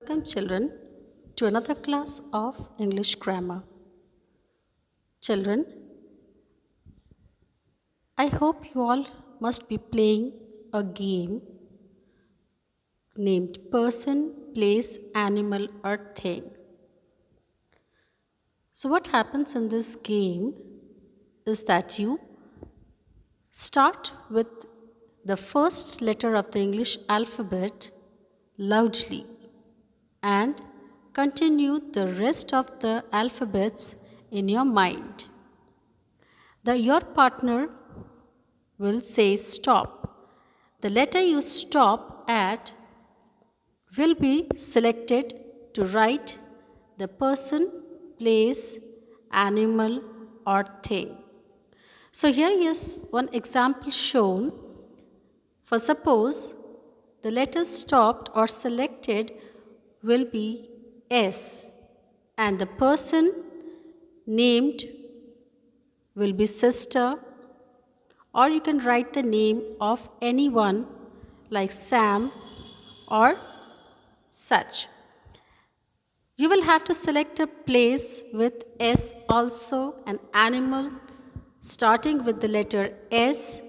Welcome, children, to another class of English grammar. Children, I hope you all must be playing a game named Person, Place, Animal, or Thing. So, what happens in this game is that you start with the first letter of the English alphabet loudly and continue the rest of the alphabets in your mind. Your partner will say stop. The letter you stop at will be selected to write the person, place, animal, or thing. So here is one example shown. For suppose the letter stopped or selected will be S and the person named will be sister, or you can write the name of anyone like Sam or such. You will have to select a place with S also, an animal starting with the letter S,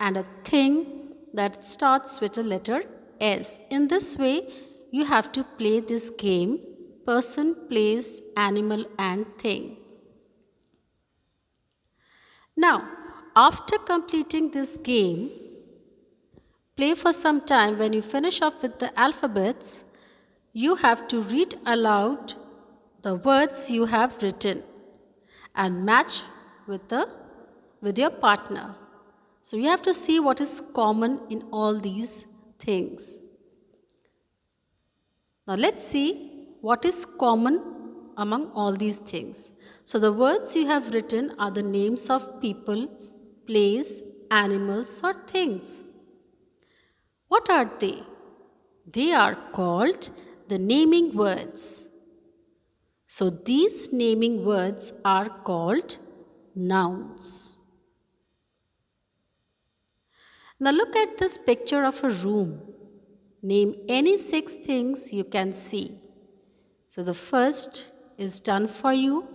and a thing that starts with the letter S. In this way, you have to play this game: person, place, animal, and thing. Now, after completing this game, play for some time. When you finish up with the alphabets, you have to read aloud the words you have written and match with your partner. So you have to see what is common in all these things. Now let's see what is common among all these things. So the words you have written are the names of people, place, animals, or things. What are they? They are called the naming words. So these naming words are called nouns. Now look at this picture of a room. Name any 6 things you can see. So the first is done for you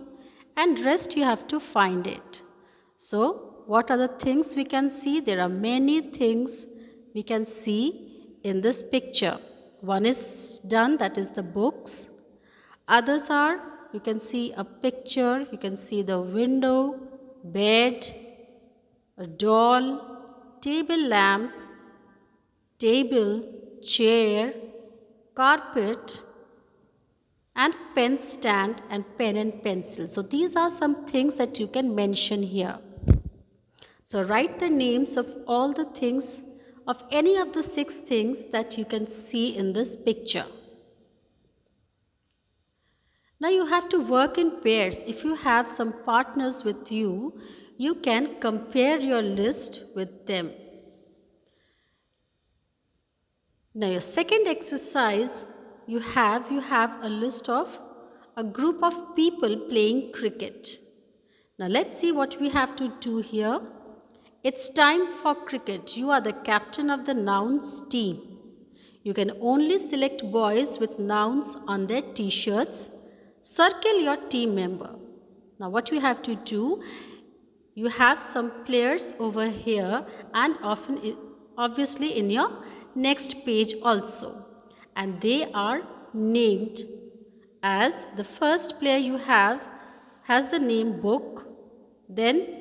and rest you have to find it. So what are the things we can see? There are many things we can see in this picture. One is done, that is the books. Others are, you can see a picture, you can see the window, bed, a doll, table lamp, table, chair, carpet, and pen stand and pen and pencil. So these are some things that you can mention here. So write the names of all the things, of any of the 6 things that you can see in this picture. Now you have to work in pairs. If you have some partners with you, you can compare your list with them. Now your second exercise, you have a list of a group of people playing cricket. Now let's see what we have to do here. It's time for cricket. You are the captain of the nouns team. You can only select boys with nouns on their t-shirts. Circle your team member. Now what you have to do, you have some players over here and obviously in your next page also, and they are named as the first player you have has the name Book, then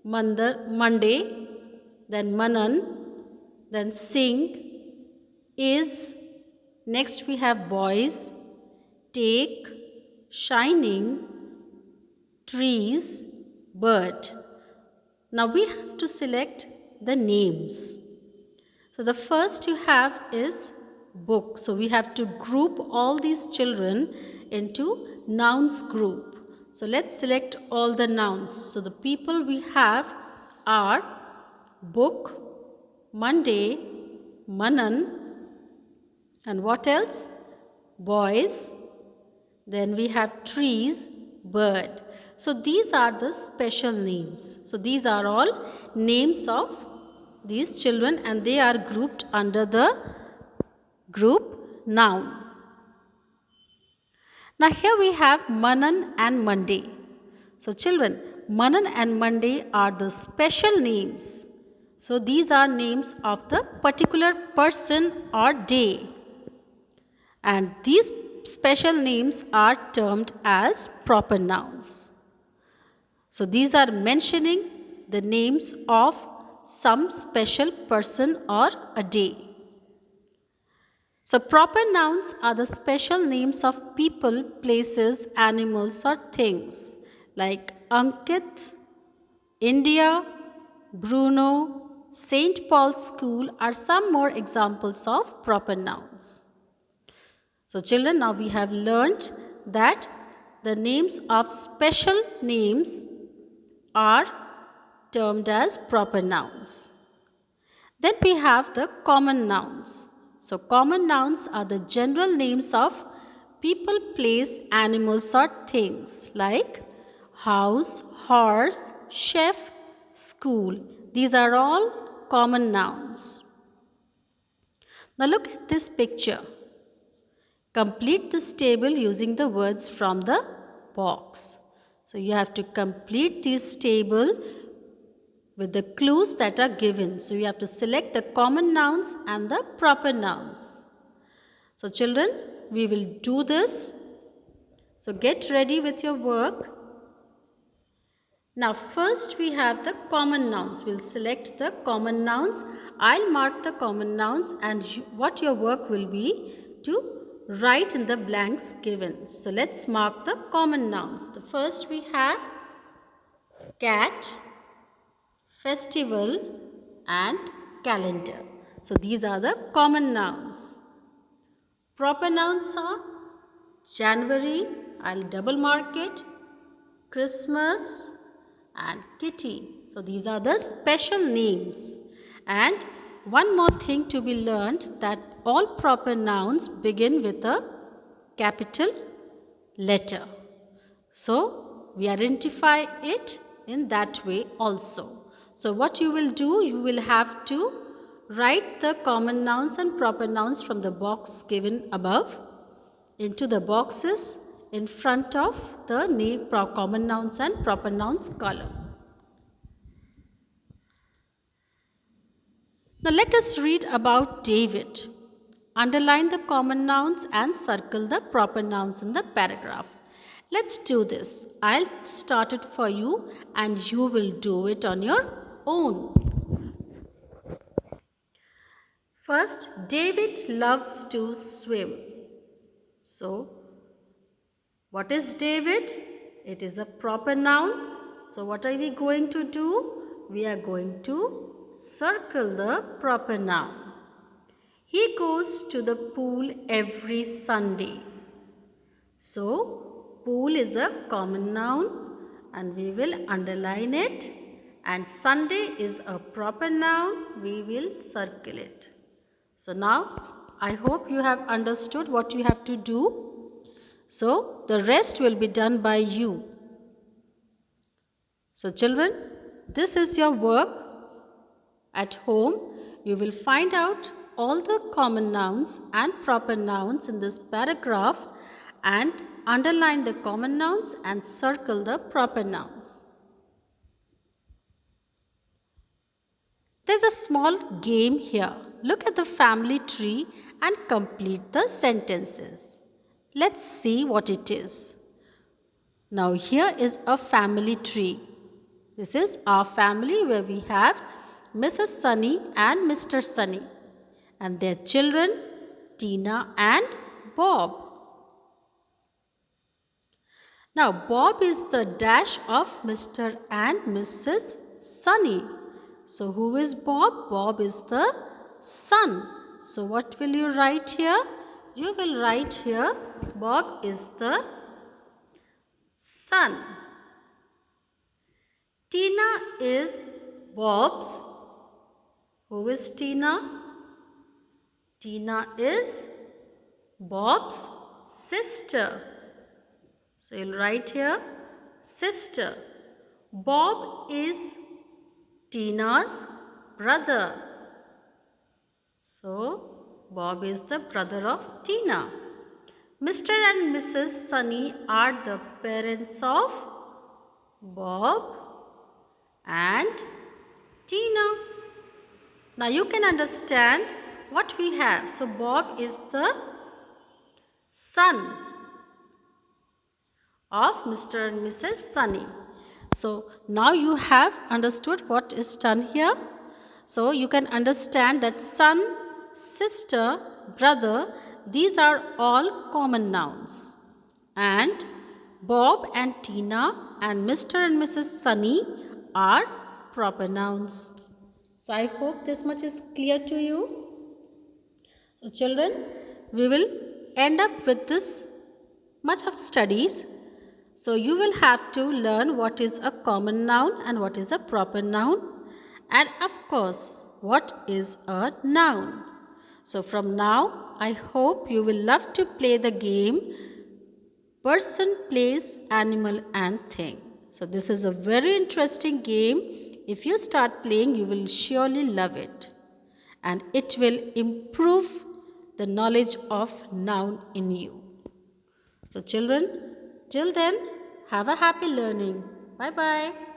Monday, then Manan, then Sing, Is, next we have Boys, Take, Shining, Trees, Bird. Now we have to select the names. So the first you have is book. So we have to group all these children into nouns group. So let's select all the nouns. So the people we have are book, Monday, Manan, and what else? Boys. Then we have trees, bird. So these are the special names. So these are all names of these children and they are grouped under the group noun. Now here we have Manan and Monday. So children, Manan and Monday are the special names. So these are names of the particular person or day. And these special names are termed as proper nouns. So these are mentioning the names of some special person or a day. So proper nouns are the special names of people, places, animals or things like Ankit, India, Bruno, St. Paul's School are some more examples of proper nouns. So children, now we have learnt that the names of special names are termed as proper nouns. Then we have the common nouns. So common nouns are the general names of people, place, animals or things like house, horse, chef, school. These are all common nouns. Now look at this picture. Complete this table using the words from the box. So you have to complete this table with the clues that are given. So you have to select the common nouns and the proper nouns. So children, we will do this. So get ready with your work. Now first we have the common nouns. We'll select the common nouns. I'll mark the common nouns and what your work will be to write in the blanks given. So let's mark the common nouns. The first we have cat, festival and calendar. So these are the common nouns. Proper nouns are January, I'll double mark it, Christmas and kitty. So these are the special names. And one more thing to be learned, that all proper nouns begin with a capital letter. So we identify it in that way also. So what you will do, you will have to write the common nouns and proper nouns from the box given above into the boxes in front of the common nouns and proper nouns column. Now let us read about David. Underline the common nouns and circle the proper nouns in the paragraph. Let's do this. I'll start it for you and you will do it on your own. First, David loves to swim. So, what is David? It is a proper noun. So, what are we going to do? We are going to circle the proper noun. He goes to the pool every Sunday. So, pool is a common noun and we will underline it, and Sunday is a proper noun, we will circle it. So now I hope you have understood what you have to do. So the rest will be done by you. So children, this is your work at home. You will find out all the common nouns and proper nouns in this paragraph and underline the common nouns and circle the proper nouns. There's a small game here. Look at the family tree and complete the sentences. Let's see what it is. Now here is a family tree. This is our family where we have Mrs. Sunny and Mr. Sunny and their children Tina and Bob. Now Bob is the dash of Mr. and Mrs. Sunny. So who is Bob? Bob is the son. So what will you write here? You will write here Bob is the son. Tina is Bob's. Who is Tina? Tina is Bob's sister. So you'll write here sister. Bob is Tina's brother. So Bob is the brother of Tina. Mr. and Mrs. Sunny are the parents of Bob and Tina. Now you can understand what we have. So Bob is the son of Mr. and Mrs. Sunny. So now you have understood what is done here. So you can understand that son, sister, brother, these are all common nouns. And Bob and Tina and Mr. and Mrs. Sunny are proper nouns. So I hope this much is clear to you. So children, we will end up with this much of studies. So you will have to learn what is a common noun and what is a proper noun, and of course what is a noun. So from now I hope you will love to play the game person, place, animal and thing. So this is a very interesting game. If you start playing, you will surely love it, and it will improve the knowledge of noun in you. So children, till then, have a happy learning. Bye bye.